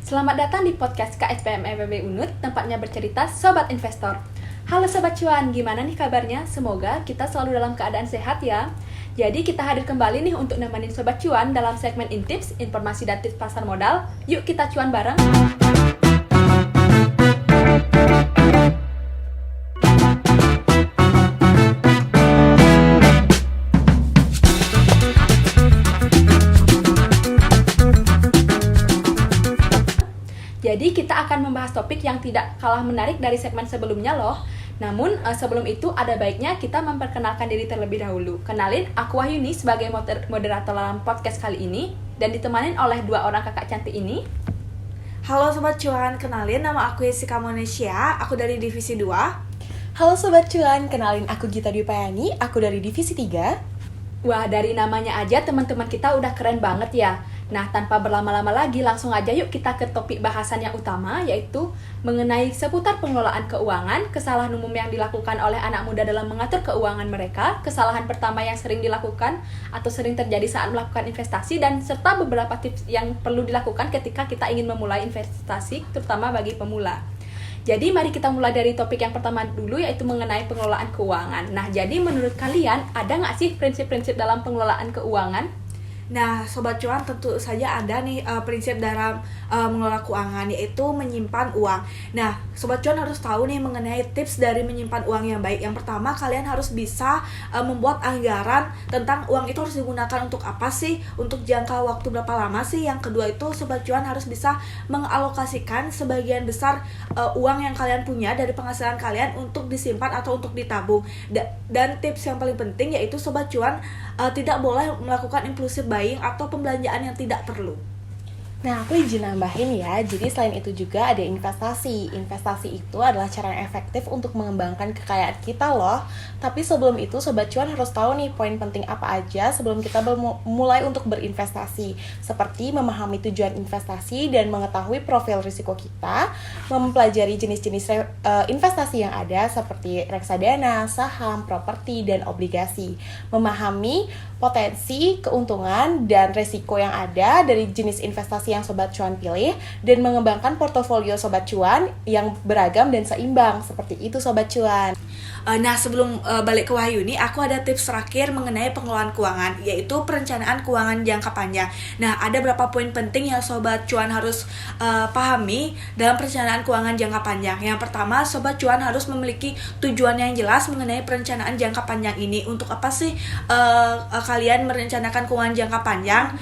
Selamat datang di podcast KSPM FEB Unut, tempatnya bercerita Sobat Investor. Halo Sobat Cuan, gimana nih kabarnya? Semoga kita selalu dalam keadaan sehat ya. Jadi kita hadir kembali nih untuk nemenin Sobat Cuan dalam segmen Intips, informasi dan tips pasar modal. Yuk kita cuan bareng. Jadi kita akan membahas topik yang tidak kalah menarik dari segmen sebelumnya loh. Namun sebelum itu ada baiknya kita memperkenalkan diri terlebih dahulu. Kenalin, aku Wahyuni sebagai moderator dalam podcast kali ini dan ditemanin oleh dua orang kakak cantik ini. Halo Sobat Cuan, kenalin nama aku Jessica Monesia, aku dari Divisi 2. Halo Sobat Cuan, kenalin aku Gita Dwi Payani, aku dari Divisi 3. Wah, dari namanya aja teman-teman kita udah keren banget ya. Nah, tanpa berlama-lama lagi, langsung aja yuk kita ke topik bahasan yang utama, yaitu mengenai seputar pengelolaan keuangan, kesalahan umum yang dilakukan oleh anak muda dalam mengatur keuangan mereka, kesalahan pertama yang sering dilakukan atau sering terjadi saat melakukan investasi, dan serta beberapa tips yang perlu dilakukan ketika kita ingin memulai investasi, terutama bagi pemula. Jadi mari kita mulai dari topik yang pertama dulu, yaitu mengenai pengelolaan keuangan. Nah, jadi menurut kalian ada nggak sih prinsip-prinsip dalam pengelolaan keuangan? Nah, Sobat Cuan tentu saja ada nih prinsip dalam mengelola keuangan, yaitu menyimpan uang. Nah, Sobat Cuan harus tahu nih mengenai tips dari menyimpan uang yang baik. Yang pertama, kalian harus bisa membuat anggaran tentang uang itu harus digunakan untuk apa sih, untuk jangka waktu berapa lama sih. Yang kedua itu, Sobat Cuan harus bisa mengalokasikan sebagian besar uang yang kalian punya dari penghasilan kalian untuk disimpan atau untuk ditabung. Dan tips yang paling penting yaitu Sobat Cuan tidak boleh melakukan impulsif buying atau pembelanjaan yang tidak perlu. Nah, aku izin nambahin ya, jadi selain itu juga ada investasi. Investasi itu adalah cara yang efektif untuk mengembangkan kekayaan kita loh. Tapi sebelum itu, Sobat Cuan harus tahu nih poin penting apa aja sebelum kita mulai untuk berinvestasi. Seperti memahami tujuan investasi dan mengetahui profil risiko kita, mempelajari jenis-jenis investasi yang ada seperti reksadana, saham, properti, dan obligasi. Memahami potensi, keuntungan, dan resiko yang ada dari jenis investasi yang Sobat Cuan pilih, dan mengembangkan portofolio Sobat Cuan yang beragam dan seimbang. Seperti itu Sobat Cuan. Nah, sebelum balik ke Wahyuni, aku ada tips terakhir mengenai pengelolaan keuangan, yaitu perencanaan keuangan jangka panjang. Nah, ada beberapa poin penting yang Sobat Cuan harus pahami dalam perencanaan keuangan jangka panjang. Yang pertama, Sobat Cuan harus memiliki tujuan yang jelas mengenai perencanaan jangka panjang ini. Untuk apa sih kalian merencanakan keuangan jangka panjang?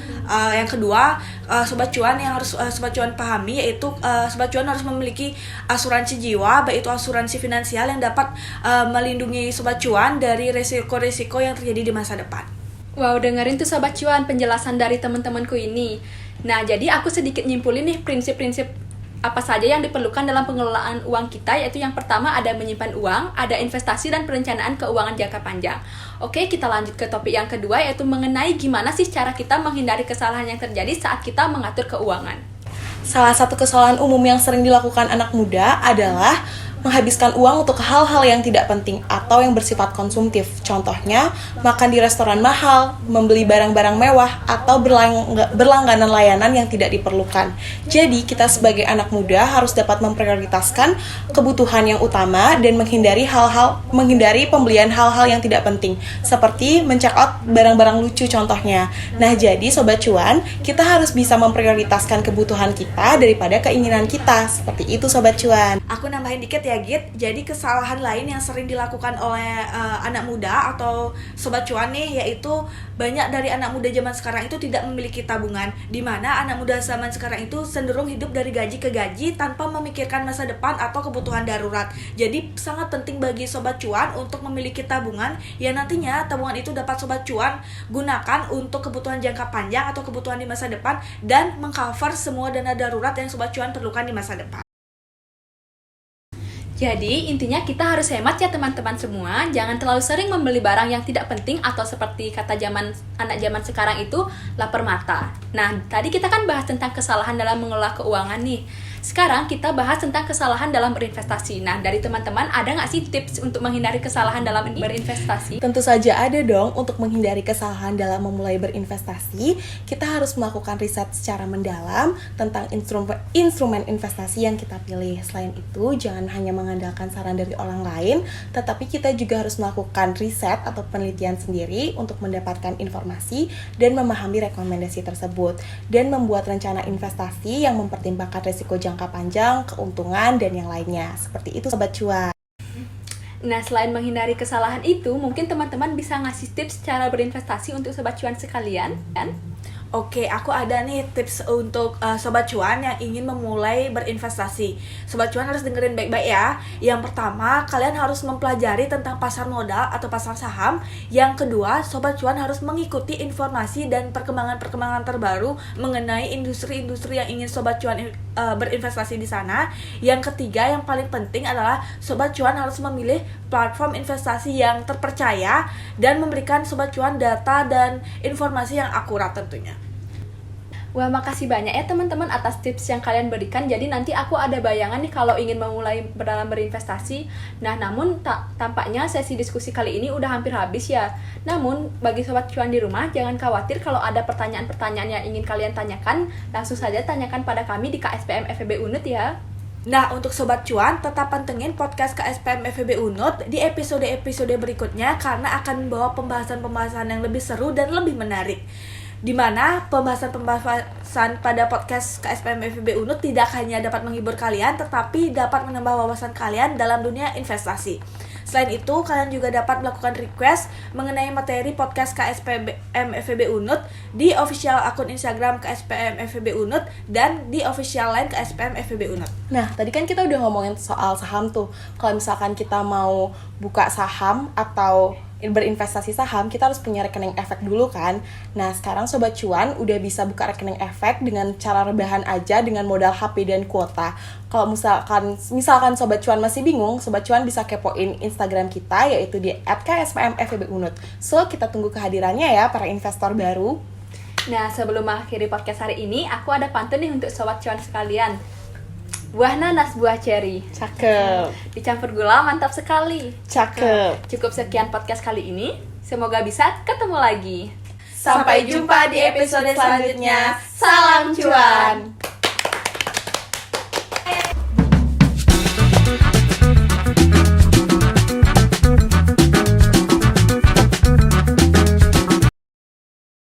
Yang kedua, Sobat Cuan yang harus Sobat Cuan pahami yaitu Sobat Cuan harus memiliki asuransi jiwa, baik itu asuransi finansial yang dapat melindungi Sobat Cuan dari resiko-resiko yang terjadi di masa depan. Wow, dengerin tuh Sobat Cuan penjelasan dari teman-temanku ini. Nah, jadi aku sedikit nyimpulin nih prinsip-prinsip apa saja yang diperlukan dalam pengelolaan uang kita, yaitu yang pertama ada menyimpan uang, ada investasi dan perencanaan keuangan jangka panjang. Oke, kita lanjut ke topik yang kedua, yaitu mengenai gimana sih cara kita menghindari kesalahan yang terjadi saat kita mengatur keuangan. Salah satu kesalahan umum yang sering dilakukan anak muda adalah menghabiskan uang untuk hal-hal yang tidak penting atau yang bersifat konsumtif. Contohnya, makan di restoran mahal, membeli barang-barang mewah, atau berlangganan layanan yang tidak diperlukan. Jadi, kita sebagai anak muda harus dapat memprioritaskan kebutuhan yang utama dan menghindari pembelian hal-hal yang tidak penting, seperti men-check out barang-barang lucu contohnya. Nah, jadi Sobat Cuan, kita harus bisa memprioritaskan kebutuhan kita daripada keinginan kita. Seperti itu Sobat Cuan. Aku nambahin dikit ya Git, jadi kesalahan lain yang sering dilakukan oleh anak muda atau Sobat Cuan nih, yaitu banyak dari anak muda zaman sekarang itu tidak memiliki tabungan, di mana anak muda zaman sekarang itu cenderung hidup dari gaji ke gaji tanpa memikirkan masa depan atau kebutuhan darurat. Jadi sangat penting bagi Sobat Cuan untuk memiliki tabungan yang nantinya tabungan itu dapat Sobat Cuan gunakan untuk kebutuhan jangka panjang atau kebutuhan di masa depan dan mengcover semua dana darurat yang Sobat Cuan perlukan di masa depan. Jadi, intinya kita harus hemat ya teman-teman semua. Jangan terlalu sering membeli barang yang tidak penting atau seperti kata anak zaman sekarang itu lapar mata. Nah, tadi kita kan bahas tentang kesalahan dalam mengelola keuangan nih. Sekarang kita bahas tentang kesalahan dalam berinvestasi. Nah, dari teman-teman ada nggak sih tips untuk menghindari kesalahan dalam berinvestasi? Tentu saja ada dong. Untuk menghindari kesalahan dalam memulai berinvestasi, kita harus melakukan riset secara mendalam tentang instrumen investasi yang kita pilih. Selain itu, jangan hanya mengandalkan saran dari orang lain, tetapi kita juga harus melakukan riset atau penelitian sendiri untuk mendapatkan informasi dan memahami rekomendasi tersebut, dan membuat rencana investasi yang mempertimbangkan risiko jangka panjang, keuntungan, dan yang lainnya. Seperti itu Sobat Cuan. Nah, selain menghindari kesalahan itu, mungkin teman-teman bisa ngasih tips cara berinvestasi untuk Sobat Cuan sekalian, kan? Oke, aku ada nih tips untuk Sobat Cuan yang ingin memulai berinvestasi. Sobat Cuan harus dengerin baik-baik ya. Yang pertama, kalian harus mempelajari tentang pasar modal atau pasar saham. Yang kedua, Sobat Cuan harus mengikuti informasi dan perkembangan-perkembangan terbaru mengenai industri-industri yang ingin Sobat Cuan berinvestasi di sana. Yang ketiga, yang paling penting adalah Sobat Cuan harus memilih platform investasi yang terpercaya dan memberikan Sobat Cuan data dan informasi yang akurat tentunya. Wah, makasih banyak ya teman-teman atas tips yang kalian berikan. Jadi nanti aku ada bayangan nih kalau ingin memulai dalam berinvestasi. Nah, namun tampaknya sesi diskusi kali ini udah hampir habis ya. Namun, bagi Sobat Cuan di rumah, jangan khawatir kalau ada pertanyaan-pertanyaan yang ingin kalian tanyakan. Langsung saja tanyakan pada kami di KSPM FEB Unut ya. Nah, untuk Sobat Cuan, tetap pantengin podcast KSPM FEB Unut di episode-episode berikutnya karena akan membawa pembahasan-pembahasan yang lebih seru dan lebih menarik. Di mana pembahasan pada podcast KSPM FEB Unut tidak hanya dapat menghibur kalian, tetapi dapat menambah wawasan kalian dalam dunia investasi. Selain itu, kalian juga dapat melakukan request mengenai materi podcast KSPM FEB Unut di official akun Instagram KSPM FEB Unut dan di official line KSPM FEB Unut. Nah, tadi kan kita udah ngomongin soal saham tuh. Kalau misalkan kita mau buka saham atau berinvestasi saham, kita harus punya rekening efek dulu kan. Nah, sekarang Sobat Cuan udah bisa buka rekening efek dengan cara rebahan aja dengan modal HP dan kuota. Kalau misalkan Sobat Cuan masih bingung, Sobat Cuan bisa kepoin Instagram kita yaitu di @kspmfebunut. So, kita tunggu kehadirannya ya para investor baru. Nah, sebelum mengakhiri podcast hari ini, aku ada pantun nih untuk Sobat Cuan sekalian. Buah nanas, buah ceri. Cakep. Dicampur gula, mantap sekali. Cakep. Cukup sekian podcast kali ini. Semoga bisa ketemu lagi. Sampai jumpa di episode selanjutnya. Salam cuan.